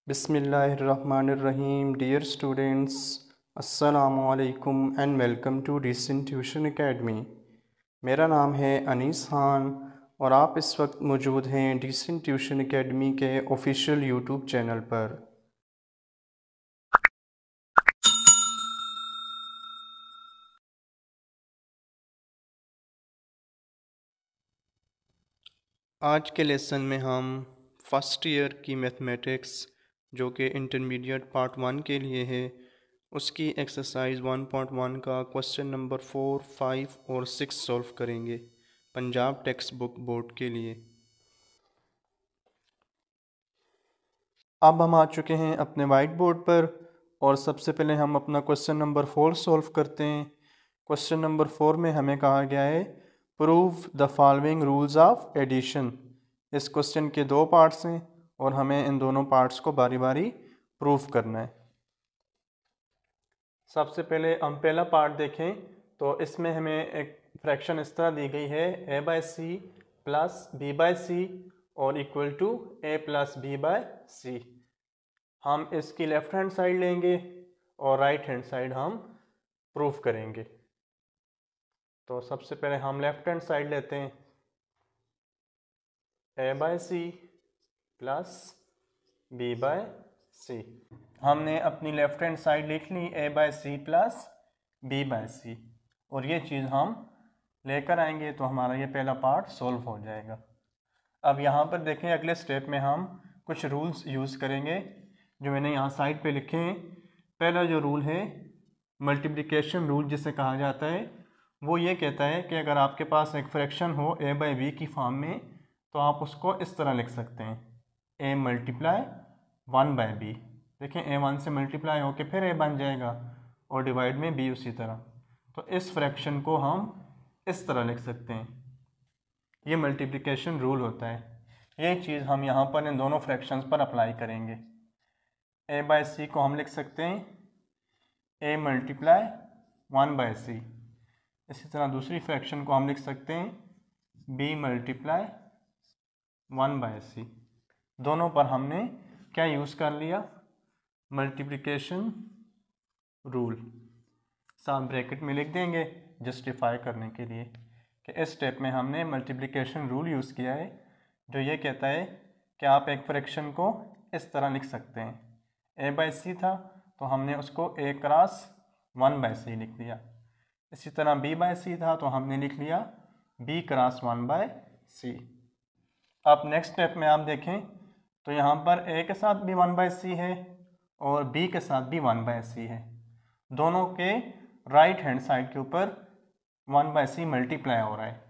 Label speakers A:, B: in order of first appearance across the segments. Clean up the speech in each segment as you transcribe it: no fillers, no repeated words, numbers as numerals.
A: बिस्मिल्लाहिर्रहमानिर्रहीम। Dear students, अस्सलामु अलैकुम and welcome to decent tuition academy. मेरा नाम है अनीस खान और आप इस वक्त मौजूद हैं डिसेंट ट्यूशन एकेडमी के ऑफिशियल यूट्यूब चैनल पर। आज के लेसन में हम फर्स्ट ईयर की मैथमेटिक्स जो कि इंटरमीडिएट पार्ट 1 के लिए है उसकी एक्सरसाइज 1.1 का क्वेश्चन नंबर 4, 5 और 6 सॉल्व करेंगे पंजाब टेक्स्ट बुक बोर्ड के लिए। अब हम आ चुके हैं अपने वाइट बोर्ड पर और सबसे पहले हम अपना क्वेश्चन नंबर 4 सॉल्व करते हैं। क्वेश्चन नंबर 4 में हमें कहा गया है prove the following rules of addition. इस क्वेश्चन के दो पार्ट्स हैं और हमें इन दोनों पार्ट्स को बारी बारी प्रूव करना है। सबसे पहले हम पहला पार्ट देखें तो इसमें हमें एक फ्रैक्शन इस तरह दी गई है a by C plus b by C और equal to a plus b by C. हम इसकी लेफ़्ट हैंड साइड लेंगे और राइट हैंड साइड हम प्रूफ करेंगे। तो सबसे पहले हम लेफ़्ट हैंड साइड लेते हैं a by C plus b by C. हमने अपनी लेफ़्ट हैंड साइड लिख ली a by C plus b by C और ये चीज़ हम लेकर आएंगे तो हमारा ये पहला पार्ट सॉल्व हो जाएगा। अब यहाँ पर देखें अगले स्टेप में हम कुछ रूल्स यूज़ करेंगे जो मैंने यहाँ साइड पे लिखे हैं। पहला जो रूल है मल्टीप्लिकेशन रूल जिसे कहा जाता है, वो ये कहता है कि अगर आपके पास एक फ्रैक्शन हो a बाई b की फॉर्म में तो आप उसको इस तरह लिख सकते हैं a मल्टीप्लाई 1 बाई b। देखें a 1 से मल्टीप्लाई होके फिर a बन जाएगा और डिवाइड में b उसी तरह। तो इस फ्रैक्शन को हम इस तरह लिख सकते हैं, ये मल्टीप्लिकेशन रूल होता है। ये चीज़ हम यहाँ पर इन दोनों फ्रैक्शंस पर अप्लाई करेंगे। a बाई सी को हम लिख सकते हैं a मल्टीप्लाई 1 बाई सी। इसी तरह दूसरी फ्रैक्शन को हम लिख सकते हैं b मल्टीप्लाई 1 बाई सी। दोनों पर हमने क्या यूज़ कर लिया, मल्टीप्लिकेशन रूल। साथ ब्रैकेट में लिख देंगे जस्टिफाई करने के लिए कि इस स्टेप में हमने मल्टीप्लिकेशन रूल यूज़ किया है जो ये कहता है कि आप एक फ्रैक्शन को इस तरह लिख सकते हैं। a बाई सी था तो हमने उसको a क्रॉस 1 बाई सी लिख दिया। इसी तरह b बाई सी था तो हमने लिख लिया b क्रॉस 1 बाई सी। अब नेक्स्ट स्टेप में आप देखें तो यहाँ पर a के साथ भी 1 बाई सी है और b के साथ भी 1 बाई सी है। दोनों के राइट हैंड साइड के ऊपर 1 बाई सी मल्टीप्लाई हो रहा है।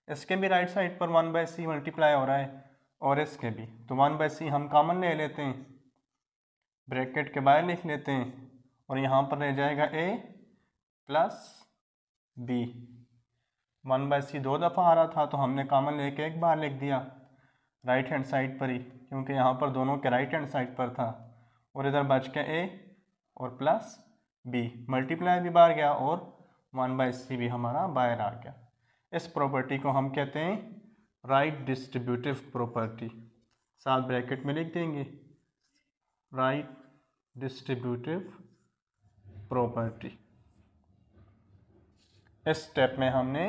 A: इसके भी राइट साइड पर 1 बाई सी मल्टीप्लाई हो रहा है और इसके भी। तो 1 बाई सी हम कॉमन ले लेते हैं, ब्रैकेट के बाहर लिख लेते हैं और यहाँ पर रह जाएगा a प्लस b। 1 बाई सी दो दफ़ा आ रहा था तो हमने कॉमन लेके एक बार लिख दिया राइट हैंड साइड पर ही, क्योंकि यहाँ पर दोनों के राइट हैंड साइड पर था। और इधर बच के a और प्लस b, मल्टीप्लाई भी बाहर गया और 1 बाई सी भी हमारा बाहर आ गया। इस प्रॉपर्टी को हम कहते हैं राइट डिस्ट्रीब्यूटिव प्रॉपर्टी। साथ ब्रैकेट में लिख देंगे राइट डिस्ट्रीब्यूटिव प्रॉपर्टी। इस स्टेप में हमने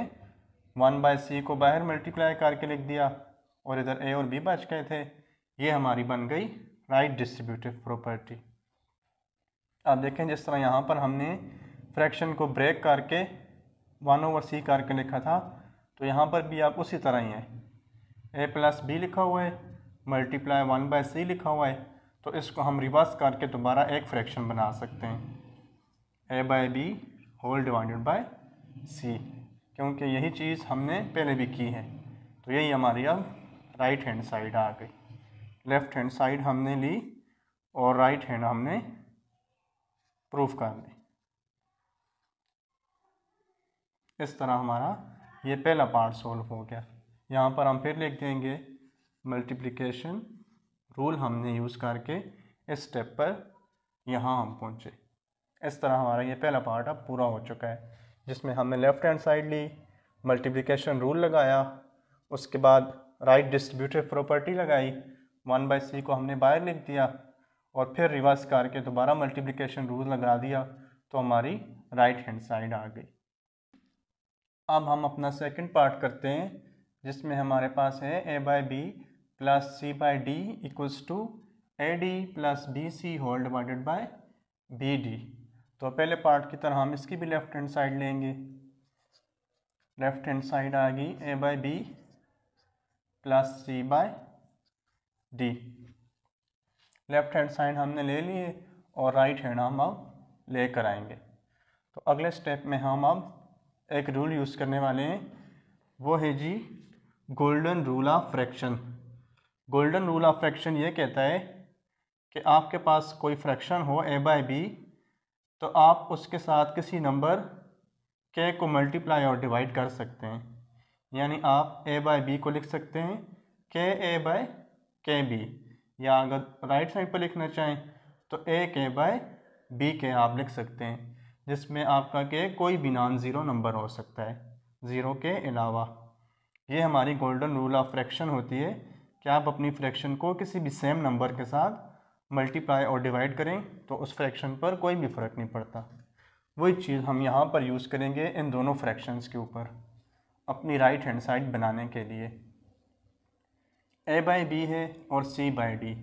A: 1 बाई सी को बाहर मल्टीप्लाई करके लिख दिया और इधर a और b बच गए थे। ये हमारी बन गई राइट डिस्ट्रीब्यूटिव प्रॉपर्टी। अब देखें जिस तरह यहाँ पर हमने फ्रैक्शन को ब्रेक करके 1 ओवर सी करके लिखा था तो यहाँ पर भी आप उसी तरह ही है, a प्लस बी लिखा हुआ है मल्टीप्लाई 1 बाई सी लिखा हुआ है। तो इसको हम रिवर्स करके दोबारा एक फ्रैक्शन बना सकते हैं a by B whole divided by C, क्योंकि यही चीज़ हमने पहले भी की है। तो यही हमारी अब राइट हैंड साइड आ गई। लेफ़्ट हैंड साइड हमने ली और राइट हैंड हमने प्रूफ कर ली। इस तरह हमारा ये पहला पार्ट सॉल्व हो गया। यहाँ पर हम फिर लिख देंगे मल्टीप्लिकेशन रूल हमने यूज़ करके इस स्टेप पर यहाँ हम पहुँचे। इस तरह हमारा ये पहला पार्ट अब पूरा हो चुका है, जिसमें हमने लेफ़्ट हैंड साइड ली, मल्टीप्लिकेशन रूल लगाया, उसके बाद राइट डिस्ट्रीब्यूटिव प्रॉपर्टी लगाई, 1 बाई सी को हमने बाहर लिख दिया और फिर रिवर्स करके दोबारा मल्टीप्लिकेशन रूल लगा दिया तो हमारी राइट हैंड साइड आ गई। अब हम अपना सेकंड पार्ट करते हैं जिसमें हमारे पास है A by B plus C by D equals to A D plus B C whole divided by B D. तो पहले पार्ट की तरह हम इसकी भी लेफ्ट हैंड साइड लेंगे। लेफ्ट हैंड साइड आ गई A by B plus C by D. Left hand side हमने ले लिए और राइट हैंड हम अब लेकर आएंगे। तो अगले स्टेप में हम अब एक रूल यूज़ करने वाले हैं, वो है जी golden rule of fraction. Golden rule of fraction ये कहता है कि आपके पास कोई फ्रैक्शन हो ए बाय बी तो आप उसके साथ किसी नंबर के को मल्टीप्लाई और डिवाइड कर सकते हैं। यानी आप ए बाय बी को लिख सकते हैं के ए बाय के बी, या अगर राइट साइड पर लिखना चाहें तो ए के बाय बी के आप लिख सकते हैं, जिसमें आपका के कोई भी नॉन ज़ीरो नंबर हो सकता है ज़ीरो के अलावा। ये हमारी गोल्डन रूल ऑफ फ्रैक्शन होती है कि आप अपनी फ्रैक्शन को किसी भी सेम नंबर के साथ मल्टीप्लाई और डिवाइड करें तो उस फ्रैक्शन पर कोई भी फ़र्क नहीं पड़ता। वही चीज़ हम यहाँ पर यूज़ करेंगे इन दोनों फ्रैक्शंस के ऊपर अपनी राइट हैंड साइड बनाने के लिए। ए बाई बी है और सी बाई डी।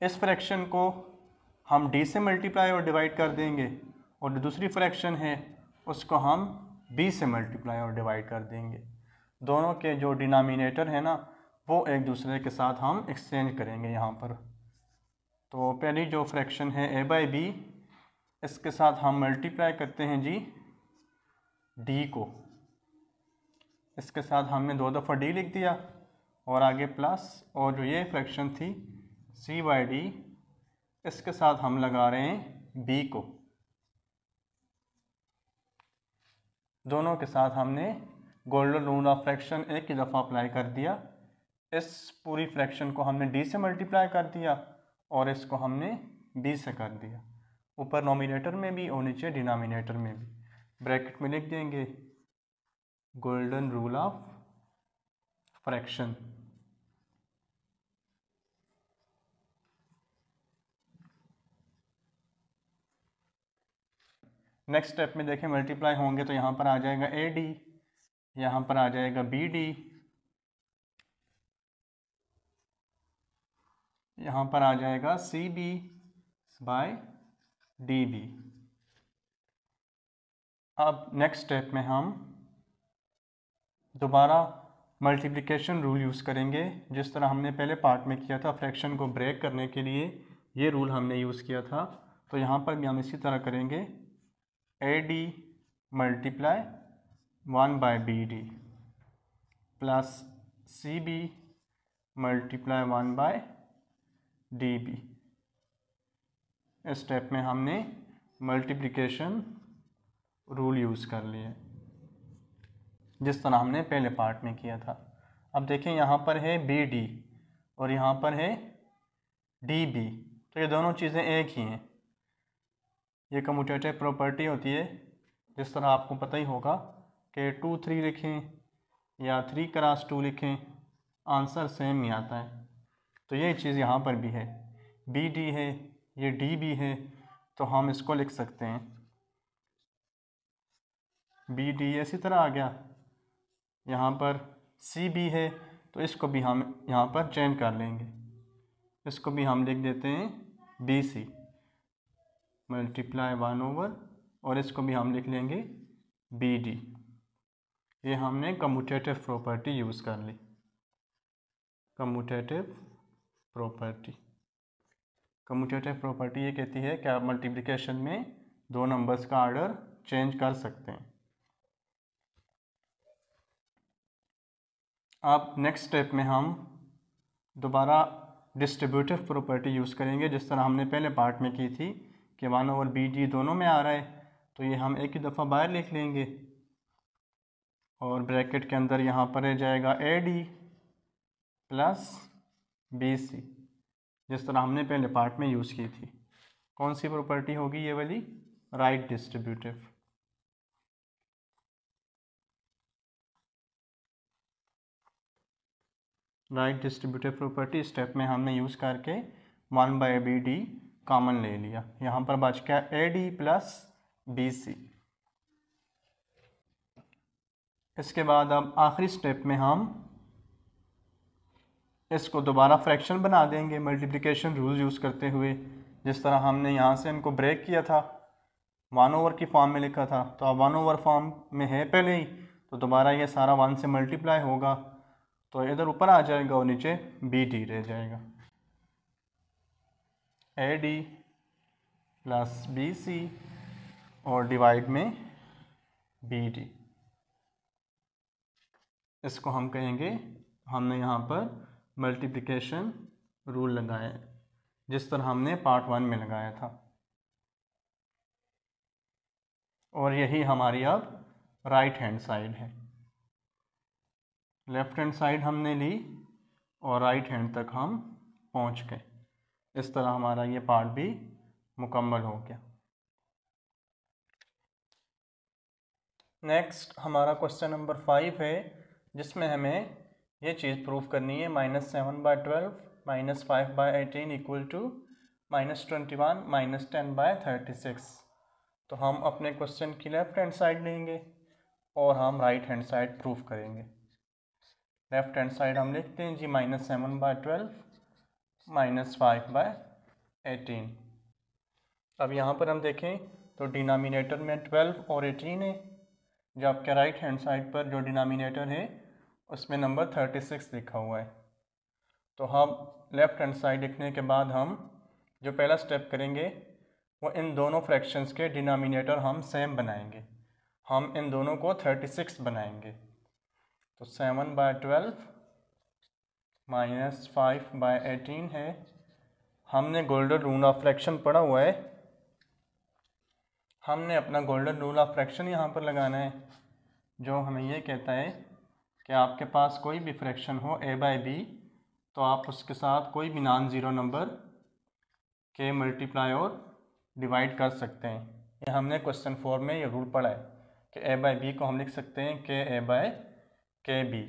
A: इस फ्रैक्शन को हम डी से मल्टीप्लाई और डिवाइड कर देंगे और जो दूसरी फ्रैक्शन है उसको हम बी से मल्टीप्लाई और डिवाइड कर देंगे। दोनों के जो डिनोमिनेटर है ना वो एक दूसरे के साथ हम एक्सचेंज करेंगे यहाँ पर। तो पहली जो फ्रैक्शन है ए बाई बी, इसके साथ हम मल्टीप्लाई करते हैं जी डी को। इसके साथ हमने 2 दफ़ा डी लिख दिया और आगे प्लस, और जो ये फ्रैक्शन थी सी बाई डी, इसके साथ हम लगा रहे हैं बी को। दोनों के साथ हमने गोल्डन रूल ऑफ फ्रैक्शन एक ही दफ़ा अप्लाई कर दिया। इस पूरी फ्रैक्शन को हमने डी से मल्टीप्लाई कर दिया और इसको हमने बी से कर दिया, ऊपर नोमिनेटर में भी और नीचे डिनोमिनेटर में भी। ब्रैकेट में लिख देंगे golden rule of fraction. Next step में देखें मल्टीप्लाई होंगे तो यहाँ पर आ जाएगा ए डी, यहाँ पर आ जाएगा बी डी, यहाँ पर आ जाएगा C B by D B. अब नेक्स्ट स्टेप में हम दोबारा मल्टीप्लिकेशन रूल यूज़ करेंगे, जिस तरह हमने पहले पार्ट में किया था। फ्रैक्शन को ब्रेक करने के लिए ये रूल हमने यूज़ किया था, तो यहाँ पर भी हम इसी तरह करेंगे A D multiply 1 by B D plus C B multiply 1 by D B. इस स्टेप में हमने मल्टीप्लिकेशन रूल यूज़ कर लिए जिस तरह हमने पहले पार्ट में किया था। अब देखें यहाँ पर है बी डी और यहाँ पर है डी बी, तो ये दोनों चीज़ें एक ही हैं। ये कम्यूटेटिव प्रॉपर्टी होती है, जिस तरह आपको पता ही होगा कि 2 3 लिखें या 3 क्रॉस 2 लिखें, आंसर सेम ही आता है। तो ये चीज़ यहाँ पर भी है, बी डी है, ये डी बी है, तो हम इसको लिख सकते हैं बी डी इसी तरह आ गया। यहाँ पर सी बी है तो इसको भी हम यहाँ पर चेंज कर लेंगे, इसको भी हम लिख देते हैं बी सी मल्टीप्लाई 1 ओवर, और इसको भी हम लिख लेंगे बी डी। ये हमने कम्यूटेटिव प्रॉपर्टी यूज़ कर ली। कम्यूटेटिव प्रॉपर्टी ये कहती है कि आप मल्टीप्लिकेशन में 2 नंबर्स का ऑर्डर चेंज कर सकते हैं। अब नेक्स्ट स्टेप में हम दोबारा डिस्ट्रीब्यूटिव प्रॉपर्टी यूज़ करेंगे, जिस तरह हमने पहले पार्ट में की थी कि 1 ओवर बी डी दोनों में आ रहा है, तो ये हम एक ही दफ़ा बाहर लिख लेंगे और ब्रैकेट के अंदर यहाँ पर रह जाएगा A D plus B C, जिस तरह हमने पहले पार्ट में यूज़ की थी। कौन सी प्रॉपर्टी होगी ये वाली? Right distributive. Right distributive property step में हमने यूज़ करके 1 बाय बी डी कॉमन ले लिया, यहाँ पर बच गया AD प्लस BC। इसके बाद अब आखिरी स्टेप में हम इसको दोबारा फ्रैक्शन बना देंगे मल्टीप्लिकेशन रूल यूज़ करते हुए। जिस तरह हमने यहाँ से इनको ब्रेक किया था, 1/, की फॉर्म में लिखा था, तो अब 1/, फॉर्म में है पहले ही, तो दोबारा ये सारा 1 से मल्टीप्लाई होगा, तो इधर ऊपर आ जाएगा और नीचे BD रह जाएगा। AD प्लस BC और डिवाइड में BD, इसको हम कहेंगे, हमने यहाँ पर मल्टीप्लिकेशन रूल लगाया है जिस तरह हमने पार्ट 1 में लगाया था। और यही हमारी अब राइट हैंड साइड है। लेफ्ट हैंड साइड हमने ली और राइट हैंड तक हम पहुँच गए। इस तरह हमारा ये पार्ट भी मुकम्मल हो गया। नेक्स्ट हमारा क्वेश्चन नंबर 5 है, जिसमें हमें ये चीज़ प्रूफ करनी है -7/12 -5/18 इक्वल टू -21 -10/36। तो हम अपने क्वेश्चन की लेफ़्ट हैंड साइड लेंगे और हम राइट हैंड साइड प्रूफ करेंगे। लेफ़्ट हैंड साइड हम लिखते हैं जी -7/12 -5/18। अब यहाँ पर हम देखें तो डिनोमिनेटर में 12 और 18 है, जो आपके राइट हैंड साइड पर जो डिनोमिनेटर है उसमें नंबर 36 लिखा हुआ है। तो हम लेफ़्ट हैंड साइड लिखने के बाद हम जो पहला स्टेप करेंगे वो इन दोनों फ्रैक्शंस के डिनोमिनेटर हम सेम बनाएंगे। हम इन दोनों को 36 बनाएंगे। तो 7/12 -5/18 है। हमने गोल्डन रूल ऑफ फ्रैक्शन पढ़ा हुआ है, हमने अपना गोल्डन रूल ऑफ फ्रैक्शन यहाँ पर लगाना है, जो हमें ये कहता है कि आपके पास कोई भी फ्रैक्शन हो A/B, तो आप उसके साथ कोई भी नॉन ज़ीरो नंबर के मल्टीप्लाई और डिवाइड कर सकते हैं। ये हमने क्वेश्चन 4 में ये रूल पढ़ा है कि A/B को हम लिख सकते हैं KA/KB।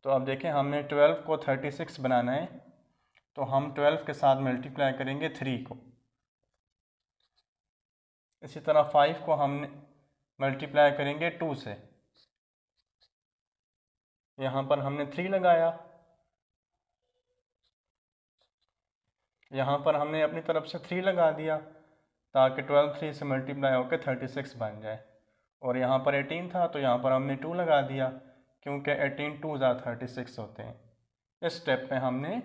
A: तो अब देखें हमने 12 को 36 बनाना है, तो हम 12 के साथ मल्टीप्लाई करेंगे 3 को। इसी तरह 5 को हम मल्टीप्लाई करेंगे 2 से। यहाँ पर हमने 3 लगाया, यहाँ पर हमने अपनी तरफ से 3 लगा दिया ताकि 12 3 से मल्टीप्लाई होकर 36 बन जाए। और यहाँ पर 18 था तो यहाँ पर हमने 2 लगा दिया, क्योंकि 18 2 ज़ा 36 होते हैं। इस स्टेप में हमने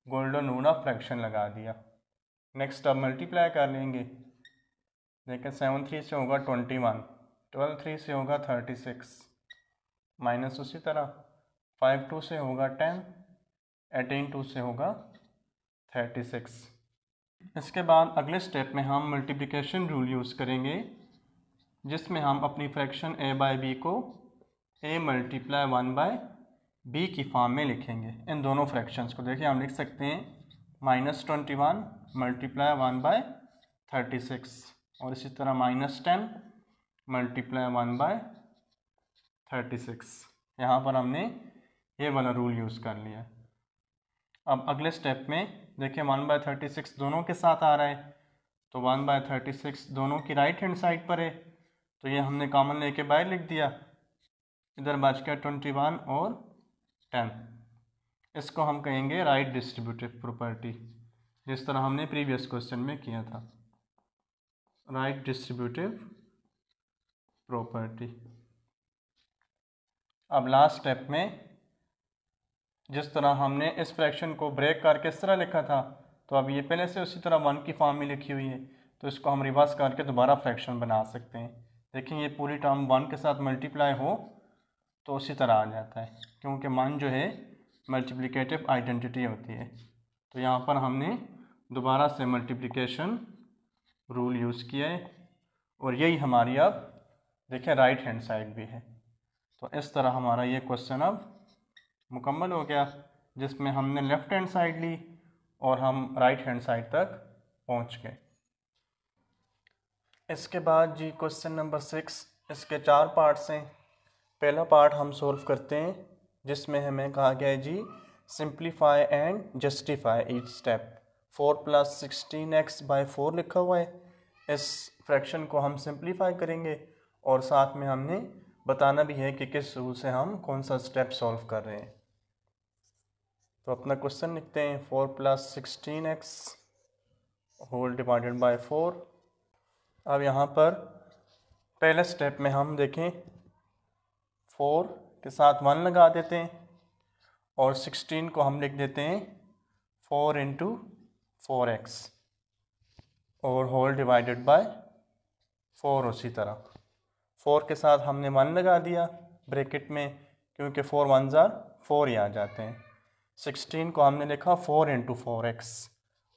A: गोल्डन रूल ऑफ फ्रैक्शन लगा दिया। नेक्स्ट अब मल्टीप्लाई कर लेंगे। देखें 7 3 से होगा 21, 12 3 से होगा 36, माइनस उसी तरह 5 2 से होगा 10, 18 2 से होगा 36। इसके बाद अगले स्टेप में हम मल्टीप्लिकेशन रूल यूज़ करेंगे, जिसमें हम अपनी फ्रैक्शन A/B को A × 1/B की फॉर्म में लिखेंगे। इन दोनों फ्रैक्शंस को देखिए हम लिख सकते हैं -21 × 1/36 और इसी तरह -10 × 1/36। यहाँ पर हमने ये वाला रूल यूज़ कर लिया। अब अगले स्टेप में देखिए 1/36 दोनों के साथ आ रहा है, तो 1/36 दोनों की राइट हैंड साइड पर है, तो ये हमने कॉमन लेके बाहर लिख दिया। इधर बच गया 21 और 10। इसको हम कहेंगे राइट डिस्ट्रीब्यूटिव प्रॉपर्टी, जिस तरह हमने प्रीवियस क्वेश्चन में किया था, राइट डिस्ट्रीब्यूटिव प्रॉपर्टी। अब लास्ट स्टेप में जिस तरह हमने इस फ्रैक्शन को ब्रेक करके इस तरह लिखा था, तो अब ये पहले से उसी तरह 1 की फॉर्म में लिखी हुई है, तो इसको हम रिवर्स करके दोबारा फ्रैक्शन बना सकते हैं। देखिए ये पूरी टर्म 1 के साथ मल्टीप्लाई हो तो उसी तरह आ जाता है, क्योंकि 1 जो है मल्टीप्लिकेटिव आइडेंटिटी होती है। तो यहाँ पर हमने दोबारा से मल्टीप्लिकेशन रूल यूज़ किया है और यही हमारी अब देखिए राइट हैंड साइड भी है। तो इस तरह हमारा ये क्वेश्चन अब मुकम्मल हो गया, जिसमें हमने लेफ़्ट हैंड साइड ली और हम राइट हैंड साइड तक पहुंच गए। इसके बाद जी क्वेश्चन नंबर 6, इसके 4 पार्ट्स हैं। पहला पार्ट हम सॉल्व करते हैं, जिसमें हमें कहा गया है जी simplify and justify each step 4 प्लस 16x/4 लिखा हुआ है। इस फ्रैक्शन को हम सिंप्लीफाई करेंगे और साथ में हमने बताना भी है कि किस रूल से हम कौन सा स्टेप सॉल्व कर रहे हैं। तो अपना क्वेश्चन लिखते हैं 4 plus 16x whole divided bye 4। अब यहाँ पर पहले स्टेप में हम देखें 4 के साथ 1 लगा देते हैं और 16 को हम लिख देते हैं 4 इंटू 4x और होल डिवाइडेड बाय 4। उसी तरह 4 के साथ हमने 1 लगा दिया ब्रैकेट में, क्योंकि 4 1 ज़ार 4 ही आ जाते हैं। 16 को हमने लिखा 4 इंटू 4x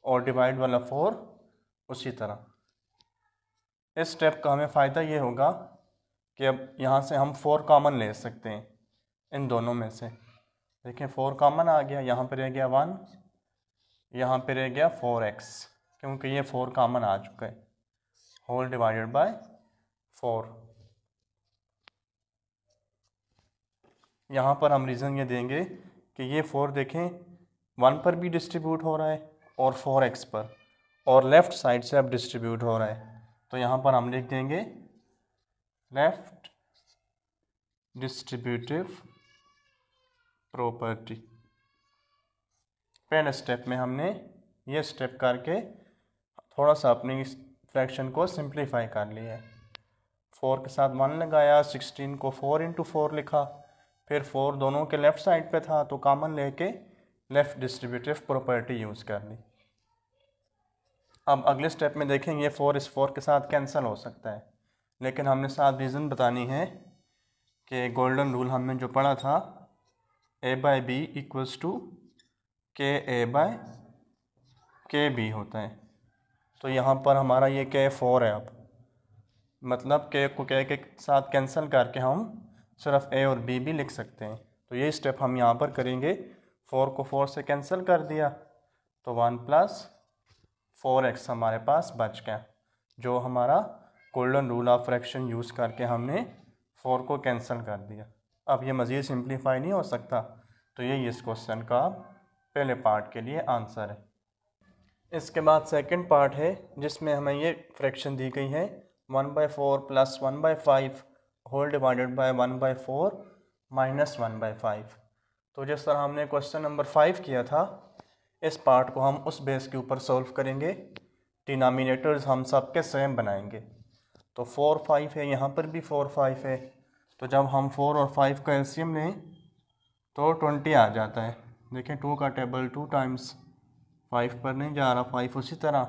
A: और डिवाइड वाला 4 उसी तरह। इस स्टेप का हमें फ़ायदा ये होगा कि अब यहाँ से हम 4 कॉमन ले सकते हैं इन दोनों में से। देखें 4 कॉमन आ गया, यहाँ पे रह गया 1, यहाँ पे रह गया 4x, क्योंकि ये 4 कॉमन आ चुका है, होल डिवाइडेड बाय 4। यहाँ पर हम रीज़न ये देंगे कि ये 4 देखें 1 पर भी डिस्ट्रीब्यूट हो रहा है और 4x पर, और लेफ़्ट साइड से अब डिस्ट्रीब्यूट हो रहा है। तो यहाँ पर हम लिख देंगे लेफ़्ट डिस्ट्रीब्यूटिव प्रॉपर्टी। पहले स्टेप में हमने ये स्टेप करके थोड़ा सा अपनी फ्रैक्शन को सिंप्लीफाई कर लिया है। 4 के साथ 1 लगाया, 16 को 4 इंटू 4 लिखा, फिर 4 दोनों के लेफ़्ट साइड पे था तो कॉमन लेके लेफ़्ट डिस्ट्रीब्यूटिव प्रॉपर्टी यूज़ कर ली। अब अगले स्टेप में देखें ये 4 इस 4 के साथ कैंसिल हो सकता है, लेकिन हमने साथ रीज़न बतानी है कि गोल्डन रूल हमने जो पढ़ा था a/b इक्वल्स टू ka/kb होता है। तो यहाँ पर हमारा ये k4 है। अब मतलब k को k के साथ कैंसिल करके हम सिर्फ a और b भी लिख सकते हैं। तो ये स्टेप हम यहाँ पर करेंगे। 4 को 4 से कैंसिल कर दिया तो 1 प्लस 4x हमारे पास बच गया, जो हमारा golden rule of fraction use करके हमने 4 को कैंसिल कर दिया। अब ये मज़ीद सिंप्लीफाई नहीं हो सकता, तो ये इस क्वेश्चन का पहले पार्ट के लिए आंसर है। इसके बाद सेकंड पार्ट है जिसमें हमें ये फ्रैक्शन दी गई है 1/4 plus 1/5 whole divided by 1/4 minus 1/5। तो जिस तरह हमने क्वेश्चन नंबर 5 किया था, इस पार्ट को हम उस बेस के ऊपर सॉल्व करेंगे। डिनोमिनेटर्स हम सब के सेम बनाएंगे। तो 4 5 है, यहाँ पर भी 4 5 है, तो जब हम 4 और 5 का एलसीएम लें तो 20 आ जाता है। देखें 2 का टेबल 2 टाइम्स 5 पर नहीं जा रहा, 5 उसी तरह,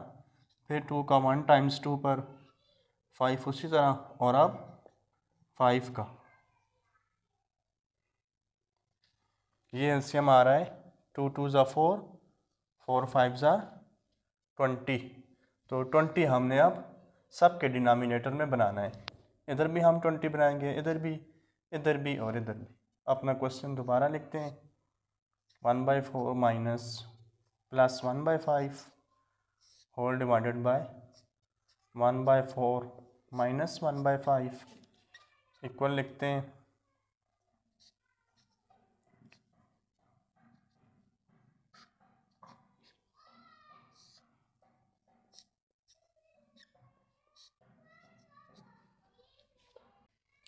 A: फिर 2 का 1 टाइम्स 2 पर 5 उसी तरह, और अब 5 का ये एलसीएम आ रहा है 2 2 ज़ा 4, 4 5 ज़ा 20। तो 20 हमने अब सब के डिनोमिनेटर में बनाना है। इधर भी हम 20 बनाएंगे, इधर भी और इधर भी। अपना क्वेश्चन दोबारा लिखते हैं 1/4 minus plus 1/5 whole divided by 1/4 minus 1/5 equal लिखते हैं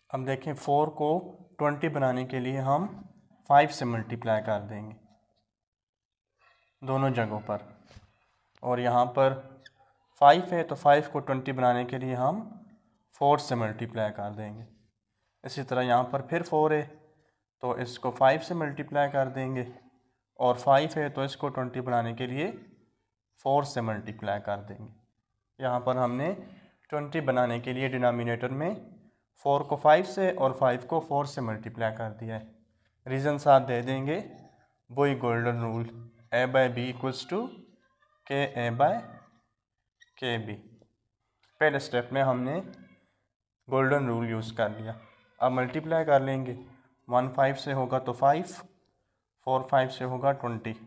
A: अब देखें 4 को 20 बनाने के लिए हम 5 से मल्टीप्लाई कर देंगे दोनों जगहों पर, और यहाँ पर 5 है तो 5 को 20 बनाने के लिए हम 4 से मल्टीप्लाई कर देंगे। इसी तरह यहाँ पर फिर 4 है तो इसको 5 से मल्टीप्लाई कर देंगे, और 5 है तो इसको 20 बनाने के लिए 4 से मल्टीप्लाई कर देंगे। यहाँ पर हमने 20 बनाने के लिए डिनोमिनेटर में 4 को 5 से और 5 को 4 से मल्टीप्लाई कर दिया है। रीज़न साथ दे देंगे, वही golden rule a/b equals to ka/kb। पहले स्टेप में हमने गोल्डन रूल यूज़ कर लिया। अब मल्टीप्लाई कर लेंगे, 1 5 से होगा तो 5, 4 5 से होगा 20,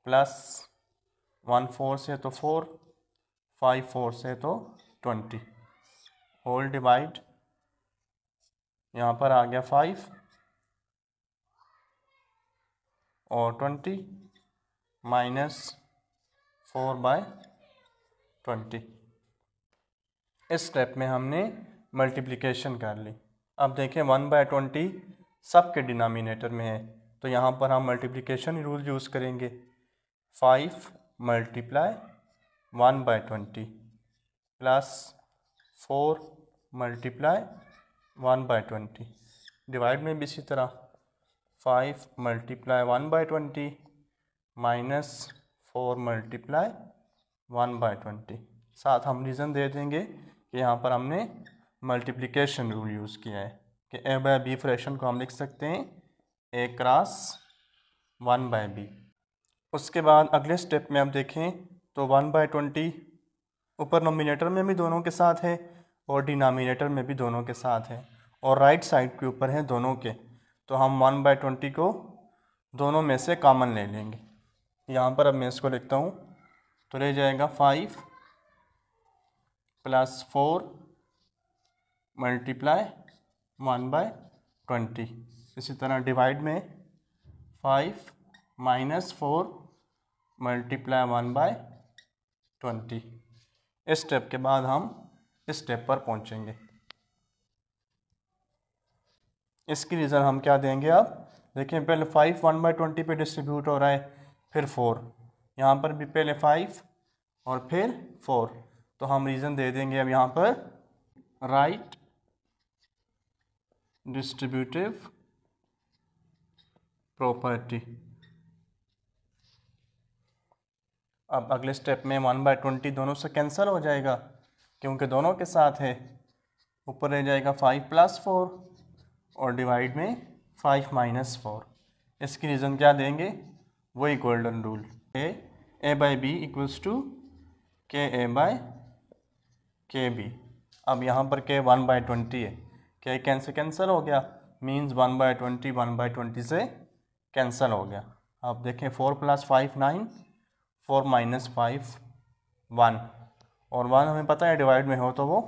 A: प्लस 1 4 से तो 4, 5 4 से तो 20, होल डिवाइड यहाँ पर आ गया 5 और 20 माइनस 4/20। इस स्टेप में हमने मल्टीप्लिकेशन कर ली। अब देखें 1/20 सब के डिनोमिनेटर में है, तो यहाँ पर हम मल्टीप्लिकेशन रूल यूज़ करेंगे। 5 मल्टीप्लाई 1/20 प्लस 4 मल्टीप्लाई 1/20। डिवाइड में भी इसी तरह 5 मल्टीप्लाई 1/20 माइनस 4 मल्टीप्लाई 1/20। साथ हम रीज़न दे देंगे कि यहाँ पर हमने मल्टीप्लिकेशन रूल यूज़ किया है कि a/b फ्रैक्शन को हम लिख सकते हैं a क्रॉस 1/b। उसके बाद अगले स्टेप में आप देखें तो 1/20 ऊपर नोमिनेटर में भी दोनों के साथ है और डिनोमिनेटर में भी दोनों के साथ है और राइट साइड के ऊपर है दोनों के, तो हम 1/20 को दोनों में से कॉमन ले लेंगे। यहाँ पर अब मैं इसको लिखता हूँ, तो रह जाएगा 5 प्लस 4 मल्टीप्लाई 1/20। इसी तरह डिवाइड में 5 माइनस 4 मल्टीप्लाई 1/20। इस स्टेप के बाद हम इस स्टेप पर पहुँचेंगे। इसकी रीज़न हम क्या देंगे, अब देखिए पहले 5 1/20 पे डिस्ट्रीब्यूट हो रहा है, फिर 4, यहाँ पर भी पहले 5 और फिर 4, तो हम रीज़न दे देंगे अब यहाँ पर राइट डिस्ट्रीब्यूटिव प्रॉपर्टी। अब अगले स्टेप में 1/20 दोनों से कैंसिल हो जाएगा क्योंकि दोनों के साथ है। ऊपर रह जाएगा 5 प्लस 4 और डिवाइड में 5 माइनस 4। इसकी रीज़न क्या देंगे, वही golden rule, a/b equals to ka/kb। अब यहाँ पर k 1/20 है, k कैंसिल कैंसिल हो गया, मीन्स 1/20 1/20 से कैंसिल हो गया। अब देखें 4 प्लस 5 9, 4 माइनस 5 1, और 1 हमें पता है डिवाइड में हो तो वो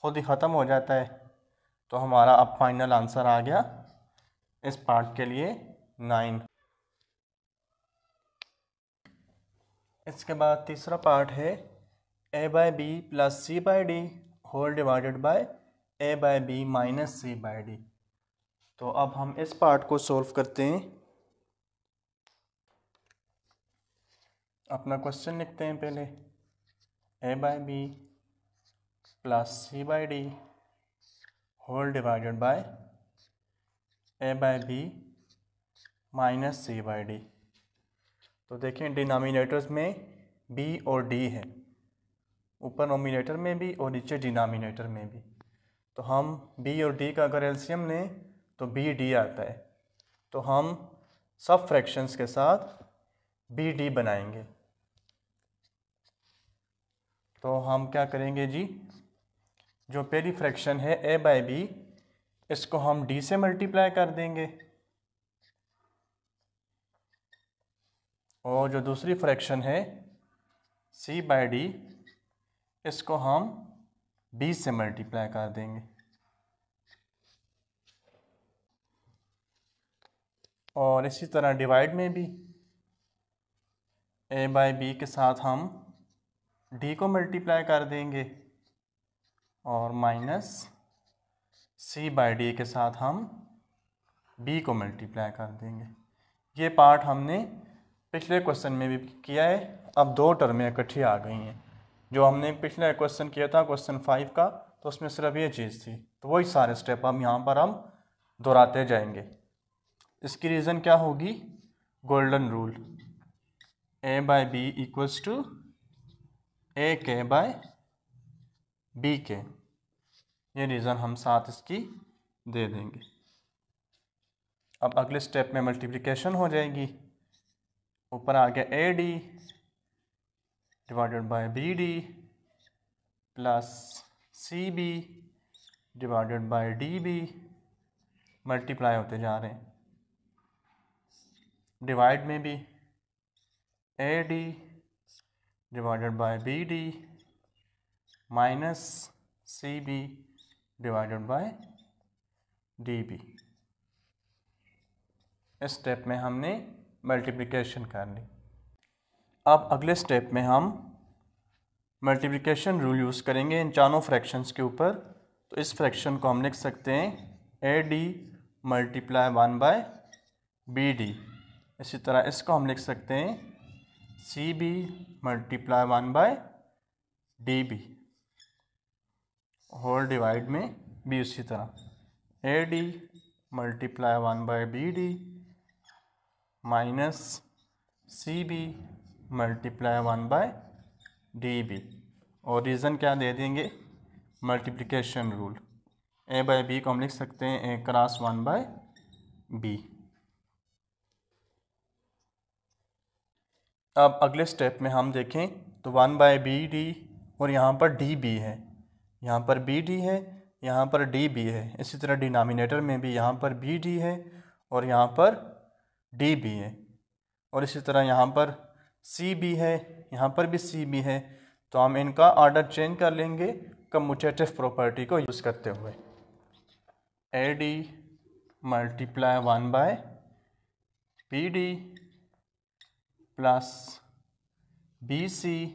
A: खुद ही ख़त्म हो जाता है, तो हमारा अब फाइनल आंसर आ गया इस पार्ट के लिए 9। इसके बाद तीसरा पार्ट है a/b plus c/d whole divided by a/b minus c/d। तो अब हम इस पार्ट को सॉल्व करते हैं। अपना क्वेश्चन लिखते हैं पहले, a/b plus c/d whole divided by a/b minus c/d। तो देखें डिनोमिनेटर्स में b और d है, ऊपर नोमिनेटर में भी और नीचे डिनोमिनेटर में भी। तो हम b और d का अगर एलसीएम लें तो bd आता है, तो हम सब फ्रैक्शंस के साथ bd बनाएंगे। तो हम क्या करेंगे जी, जो पहली फ्रैक्शन है a/b, इसको हम d से मल्टीप्लाई कर देंगे, और जो दूसरी फ्रैक्शन है c/d, इसको हम b से मल्टीप्लाई कर देंगे। और इसी तरह डिवाइड में भी a/b के साथ हम d को मल्टीप्लाई कर देंगे और माइनस c/d के साथ हम b को मल्टीप्लाई कर देंगे। ये पार्ट हमने पिछले क्वेश्चन में भी किया है। अब दो टर्में इकट्ठी आ गई हैं। जो हमने पिछले क्वेश्चन किया था क्वेश्चन 5 का, तो उसमें सिर्फ ये चीज़ थी, तो वही सारे स्टेप अब यहाँ पर हम दोहराते जाएंगे। इसकी रीज़न क्या होगी, golden rule, a/b equals to ak/bk। ये रीज़न हम साथ इसकी दे देंगे। अब अगले स्टेप में मल्टीप्लिकेशन हो जाएगी, ऊपर आ गया ad divided by bd plus cb divided by db, multiply होते जा रहे हैं। डिवाइड में भी ad divided by bd minus cb divided by db। इस स्टेप में हमने मल्टीप्लिकेशन कर ली। अब अगले स्टेप में हम मल्टीप्लिकेशन रूल यूज़ करेंगे इन चारों फ्रैक्शंस के ऊपर। तो इस फ्रैक्शन को हम लिख सकते हैं ए डी मल्टीप्लाई 1/BD। इसी तरह इसको हम लिख सकते हैं CB multiply 1/DB whole divide में भी उसी तरह AD multiply 1/BD minus CB multiply 1/DB। और रीज़न क्या दे देंगे, मल्टीप्लिकेशन रूल। A/B को हम लिख सकते हैं A क्रॉस 1/B। अब अगले स्टेप में हम देखें तो 1/BD और यहाँ पर DB है, यहाँ पर BD है, यहाँ पर DB है। इसी तरह डिनोमिनेटर में भी यहाँ पर BD है और यहाँ पर DB है। और इसी तरह यहाँ पर CB है, यहाँ पर भी CB है। तो हम इनका ऑर्डर चेंज कर लेंगे कम्यूटेटिव प्रॉपर्टी को यूज़ करते हुए। AD multiply 1/BD plus BC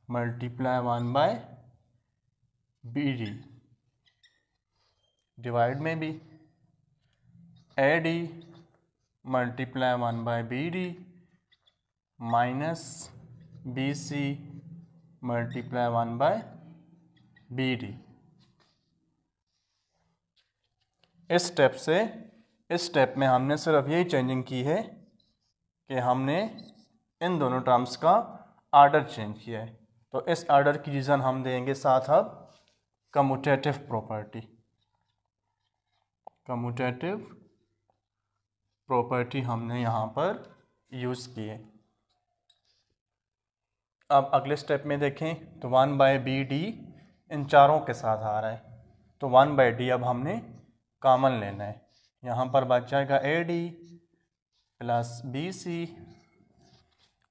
A: multiply 1/BD divide में भी AD multiply 1/BD minus BC multiply 1/BD। इस स्टेप में हमने सिर्फ यही चेंजिंग की है कि हमने इन दोनों टर्म्स का ऑर्डर चेंज किया है। तो इस ऑर्डर की रीज़न हम देंगे साथ अब कम्यूटेटिव प्रॉपर्टी। कम्यूटेटिव प्रॉपर्टी हमने यहाँ पर यूज़ की है। अब अगले स्टेप में देखें तो 1/BD इन चारों के साथ आ रहा है। तो 1/D अब हमने कॉमन लेना है। यहाँ पर बच जाएगा AD प्लस BC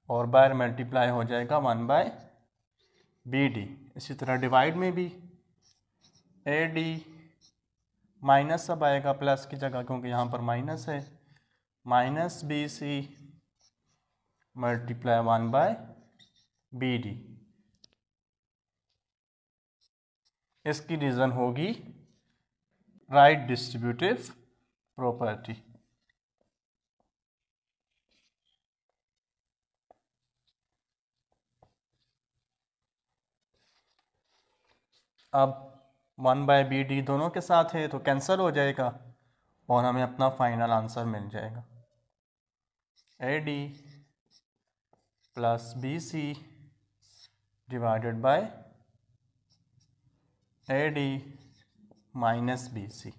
A: और बाहर मल्टीप्लाई हो जाएगा 1/BD। इसी तरह डिवाइड में भी AD माइनस अब आएगा प्लस की जगह, क्योंकि यहाँ पर माइनस है, माइनस BC मल्टीप्लाई 1/BD। इसकी रीज़न होगी राइट डिस्ट्रीब्यूटिव प्रॉपर्टी। अब 1/BD दोनों के साथ है तो कैंसिल हो जाएगा और हमें अपना फाइनल आंसर मिल जाएगा। AD plus BC divided by AD minus BC।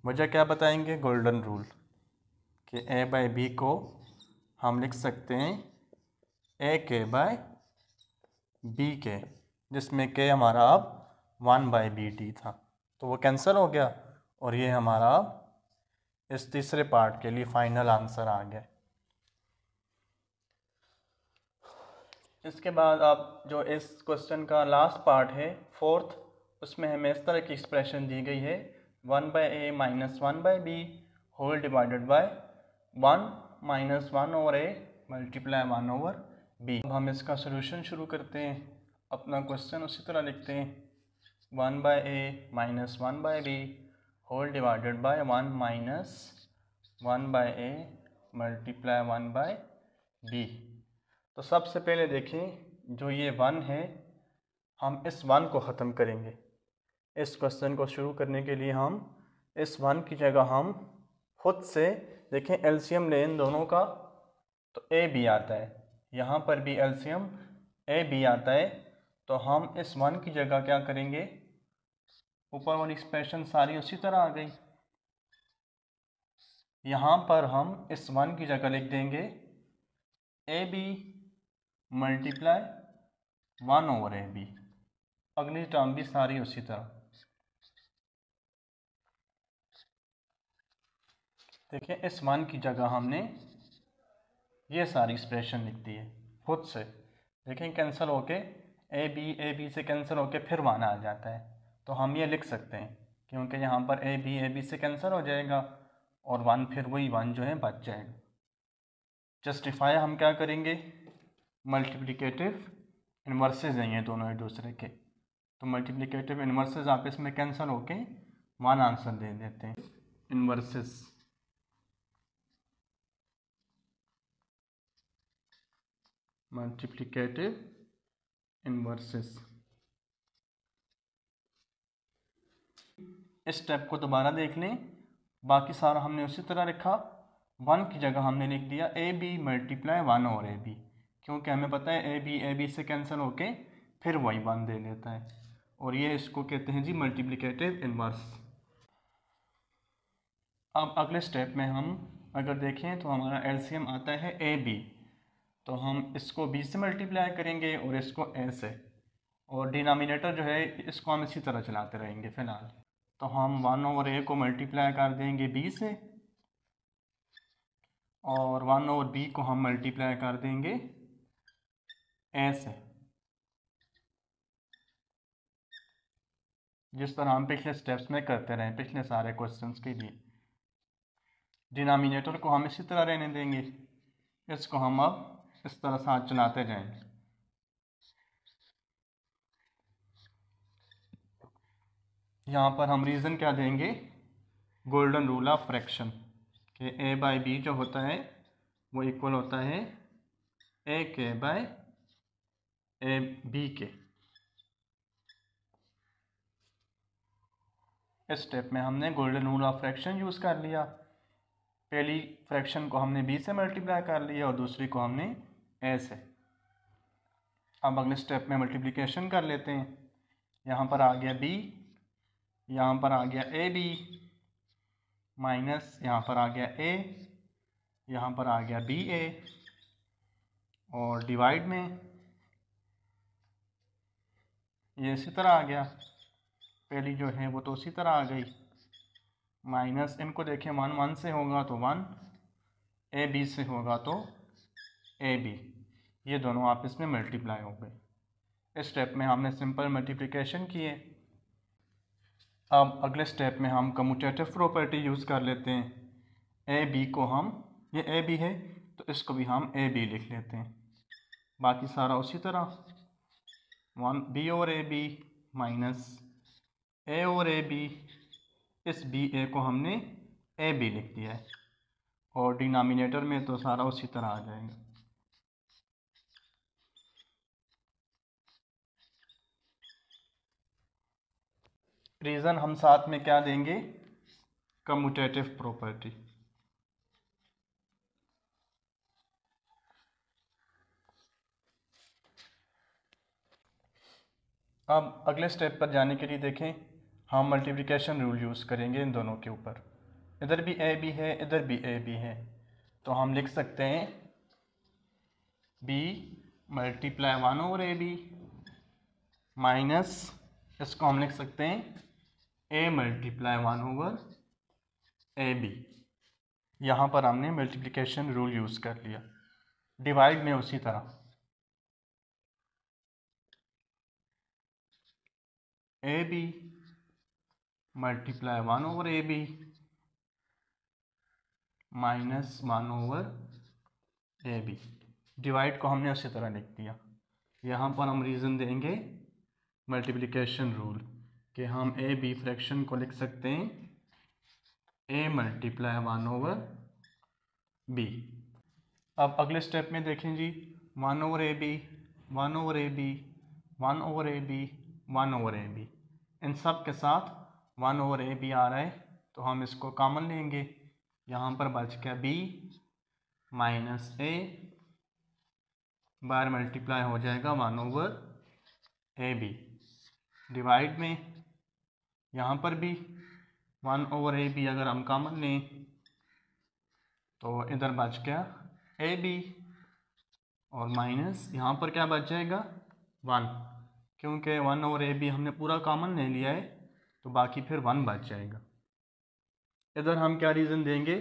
A: वजह क्या बताएंगे, गोल्डन रूल कि A/B को हम लिख सकते हैं AK/B के, जिसमें K हमारा अब 1/BD था तो वो कैंसिल हो गया और ये हमारा अब इस तीसरे पार्ट के लिए फाइनल आंसर आ गया। इसके बाद अब जो इस क्वेश्चन का लास्ट पार्ट है फोर्थ, उसमें हमें इस तरह की एक्सप्रेशन दी गई है 1/A minus 1/B whole divided by 1 minus 1/A multiply 1/B। अब हम इसका सोल्यूशन शुरू करते हैं। अपना क्वेश्चन उसी तरह लिखते हैं 1/A minus 1/B whole divided by 1 minus 1/A multiply 1/B। तो सबसे पहले देखें जो ये 1 है, हम इस 1 को ख़त्म करेंगे। इस क्वेश्चन को शुरू करने के लिए हम इस 1 की जगह हम खुद से देखें एलसीएम लें इन दोनों का, तो AB आता है, यहाँ पर भी एलसीएम AB आता है। तो हम इस 1 की जगह क्या करेंगे, ऊपर वाली एक्सप्रेशन सारी उसी तरह आ गई, यहाँ पर हम इस 1 की जगह लिख देंगे AB मल्टीप्लाई 1/AB। अगली टर्म भी सारी उसी तरह। देखिए इस 1 की जगह हमने ये सारी एक्सप्रेशन लिख दी है खुद से। देखें कैंसिल होके AB से कैंसिल होके फिर 1 आ जाता है, तो हम ये लिख सकते हैं क्योंकि यहाँ पर AB से कैंसिल हो जाएगा और 1 फिर वही 1 जो है बच जाएगा। जस्टिफाई हम क्या करेंगे, मल्टीप्लिकेटिव इन्वर्सेस हैं ये दोनों एक दूसरे के, तो मल्टीप्लिकेटिव इन्वर्सेस आपस में कैंसिल होके वन आंसर दे देते हैं। Inverses multiplicative inverses. इस स्टेप को दोबारा देख लें, बाकी सारा हमने उसी तरह रखा, वन की जगह हमने लिख दिया ए बी मल्टीप्लाई वन और ए बी, क्योंकि हमें पता है ए बी से कैंसिल होके फिर वही वन दे देता है, और ये इसको कहते हैं जी मल्टीप्लिकेटिव इन्वर्स। अब अगले स्टेप में हम अगर देखें तो हमारा एलसीएम आता है ए बी, तो हम इसको बी से मल्टीप्लाई करेंगे और इसको ए से, और डिनोमिनेटर जो है इसको हम इसी तरह चलाते रहेंगे फ़िलहाल। तो हम वन ओवर ए को मल्टीप्लाई कर देंगे बी से, और वन ओवर बी को हम मल्टीप्लाई कर देंगे ए से, जिस तरह हम पिछले स्टेप्स में करते रहे पिछले सारे क्वेश्चंस के लिए। डिनोमिनेटर को हम इसी तरह रहने देंगे, इसको हम अब इस तरह साथ चलाते जाएंगे। यहाँ पर हम रीज़न क्या देंगे, गोल्डन रूल ऑफ फ्रैक्शन, कि ए बाई बी जो होता है वो इक्वल होता है ए के बाय ए बी के। इस स्टेप में हमने golden rule of fraction use कर लिया, पहली फ्रैक्शन को हमने बी से मल्टीप्लाई कर लिया और दूसरी को हमने ए से। अब अगले स्टेप में मल्टीप्लिकेशन कर लेते हैं, यहाँ पर आ गया बी, यहाँ पर आ गया ए बी, माइनस यहाँ पर आ गया ए, यहाँ पर आ गया बी ए, और डिवाइड में ये इसी तरह आ गया, पहली जो है वो तो उसी तरह आ गई, माइनस इनको देखें वन वन से होगा तो वन, ए बी से होगा तो ए बी, ये दोनों आपस में मल्टीप्लाई हो गए। इस स्टेप में हमने सिंपल मल्टीप्लिकेशन किए। अब अगले स्टेप में हम कम्यूटेटिव प्रॉपर्टी यूज़ कर लेते हैं, ए बी को हम, ये ए बी है तो इसको भी हम ए बी लिख लेते हैं, बाकी सारा उसी तरह, वन बी और ए बी माइनस ए और ए बी, इस बी ए को हमने ए बी लिख दिया है, और डिनोमिनेटर में तो सारा उसी तरह आ जाएगा। रीज़न हम साथ में क्या देंगे, कम्यूटेटिव प्रॉपर्टी। अब अगले स्टेप पर जाने के लिए देखें, हम मल्टीप्लिकेशन रूल यूज़ करेंगे इन दोनों के ऊपर, इधर भी ए बी है इधर भी ए बी है, तो हम लिख सकते हैं B multiply one over A B, minus इसको हम लिख सकते हैं A multiply one over A B. यहाँ पर हमने मल्टीप्लिकेशन रूल यूज़ कर लिया। डिवाइड में उसी तरह A B multiply one over A B minus one over A B, divide को हमने उसी तरह लिख दिया। यहाँ पर हम रीज़न देंगे मल्टीप्लिकेशन रूल, कि हम ए बी फ्रैक्शन को लिख सकते हैं A multiply one over B. अब अगले स्टेप में देखें जी, one over A B, one over A B, one over A B, one over A B, इन सब के साथ वन ओवर ए बी आ रहा है तो हम इसको कॉमन लेंगे, यहाँ पर बच गया बी माइनस ए, बार मल्टीप्लाई हो जाएगा one over A B, divide में यहाँ पर भी वन ओवर ए बी अगर हम कॉमन लें तो इधर बच गया ए बी, और माइनस यहाँ पर क्या बच जाएगा वन, क्योंकि वन ओवर ए बी हमने पूरा कॉमन ले लिया है तो बाकी फिर वन बच जाएगा। इधर हम क्या रीज़न देंगे,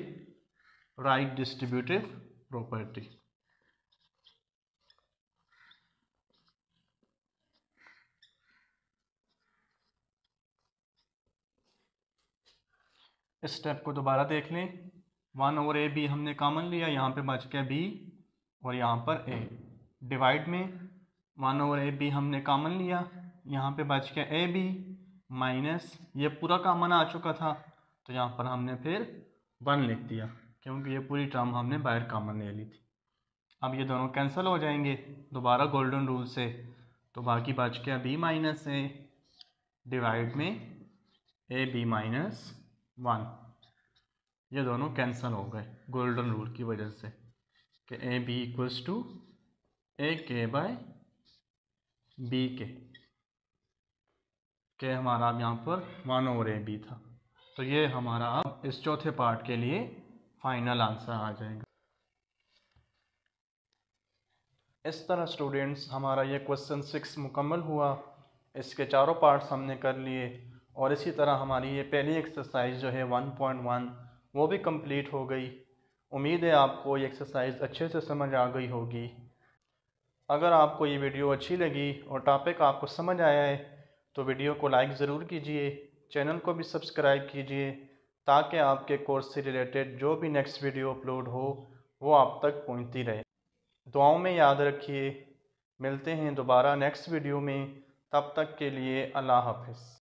A: राइट डिस्ट्रीब्यूटिव प्रॉपर्टी। इस स्टेप को दोबारा देख लें, वन ओवर ए बी हमने कॉमन लिया, यहाँ पे बच गया बी और यहाँ पर a। डिवाइड में 1/ab हमने कॉमन लिया, यहाँ पे बच गया ab माइनस ये पूरा कॉमन आ चुका था, तो यहाँ पर हमने फिर 1 लिख दिया क्योंकि ये पूरी टर्म हमने बाहर कॉमन ले ली थी। अब ये दोनों कैंसिल हो जाएंगे दोबारा गोल्डन रूल से, तो बाकी बच गया b माइनस ए डिवाइड में ab माइनस 1। ये दोनों कैंसिल हो गए गोल्डन रूल की वजह से कि ab इक्वल्स टू ए के बाय बी के हमारा अब यहाँ पर 1/ab था। तो ये हमारा अब इस चौथे पार्ट के लिए फाइनल आंसर आ जाएगा। इस तरह स्टूडेंट्स हमारा ये क्वेश्चन 6 मुकम्मल हुआ। इसके चारों पार्ट्स हमने कर लिए और इसी तरह हमारी ये पहली एक्सरसाइज जो है 1.1 वो भी कंप्लीट हो गई। उम्मीद है आपको ये एक्सरसाइज अच्छे से समझ आ गई होगी। अगर आपको ये वीडियो अच्छी लगी और टॉपिक आपको समझ आया है तो वीडियो को लाइक ज़रूर कीजिए, चैनल को भी सब्सक्राइब कीजिए ताकि आपके कोर्स से रिलेटेड जो भी नेक्स्ट वीडियो अपलोड हो वो आप तक पहुंचती रहे। दुआओं में याद रखिए। मिलते हैं दोबारा नेक्स्ट वीडियो में, तब तक के लिए अल्लाह हाफ़िज़।